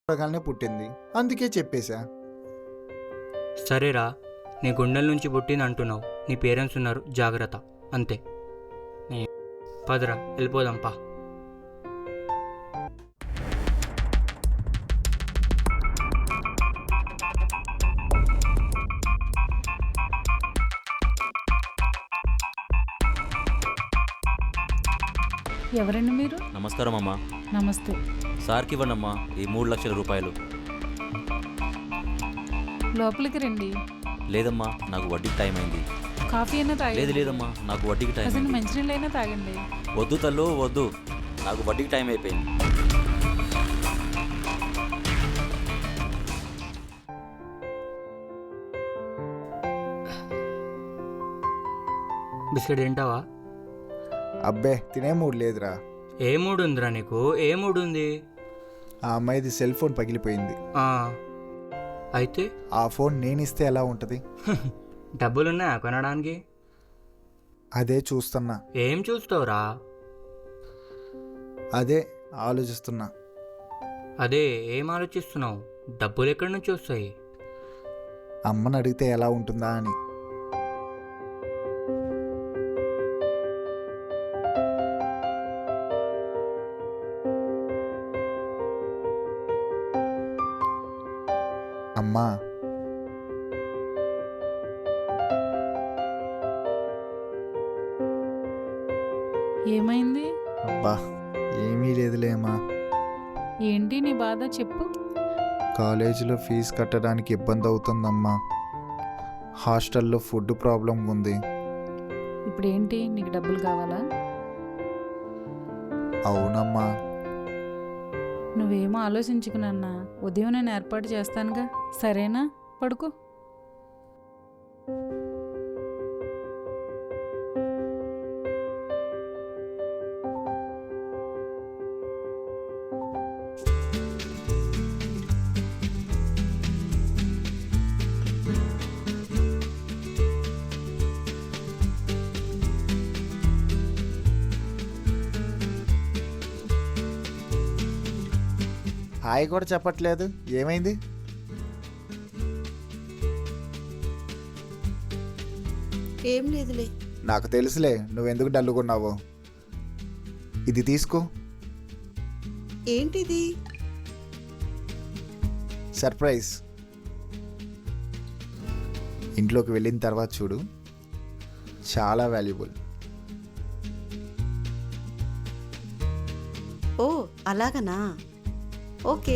చూడగానే పుట్టింది, అందుకే చెప్పేశా. సరేరా, నీ గుండెల నుంచి పుట్టింది అంటున్నావు, నీ పేరెంట్స్ ఉన్నారు, జాగ్రత్త, అంతే. పదరా వెళ్ళిపోదాంపా. ఎవరండి మీరు? నమస్కారం అమ్మా. నమస్తే. సార్కి ఇవ్వండమ్మా ఈ 3 లక్షల రూపాయలు. లోపలికి రండి. లేదమ్మా, నాకు వడ్డీకి టైం అయింది. కాఫీ అయినా తాగండి. లేదమ్మా, నాకు వడ్డీకి టైం అసలు అయింది. మంచినీళ్ళు అయినా తాగండి. వద్దు తల్లు, వద్దు, నాకు వడ్డీకి టైం అయిపోయింది. బిస్కెట్ తింటావా? అబ్బే తినే మూడు లేదురా. ఏ మూడు ఉందిరా నీకు? ఏ మూడు ఉంది? ఆ అమ్మాయిది సెల్ ఫోన్ పగిలిపోయింది. అయితే ఆ ఫోన్ నేనిస్తే ఎలా ఉంటుంది? డబ్బులున్నాయా కొనడానికి? అదే చూస్తున్నా. ఏం చూస్తావురా? అదే ఆలోచిస్తున్నా. అదే ఏం ఆలోచిస్తున్నావు? డబ్బులు ఎక్కడి నుంచి వస్తాయి? అమ్మని అడిగితే ఎలా ఉంటుందా అని. అమ్మా, ఏమైంది? అబ్బా ఏమీ లేదులేమ్మా. ఏంటి నీ బాధ చెప్పు. కాలేజీలో ఫీజు కట్టడానికి ఇబ్బంది అవుతుందమ్మా. హాస్టల్లో ఫుడ్ ప్రాబ్లం ఉంది. ఇప్పుడు ఏంటి, నీకు డబ్బులు కావాలా? అవునమ్మా. నువ్వేమో ఆలోచించుకున్నా, ఉదయం నేను ఏర్పాటు చేస్తానుగా, సరేనా? పడుకో. హాయ్ కూడా చెప్పట్లేదు, ఏమైంది? ఏం లేదులే. నాకు తెలుసులే నువ్వెందుకు డల్లుకున్నావో. ఇది తీసుకో. ఏంటిది? సర్ప్రైజ్. ఇంట్లోకి వెళ్ళిన తర్వాత చూడు, చాలా వాల్యుబుల్. ఓ అలాగనా? ఓకే.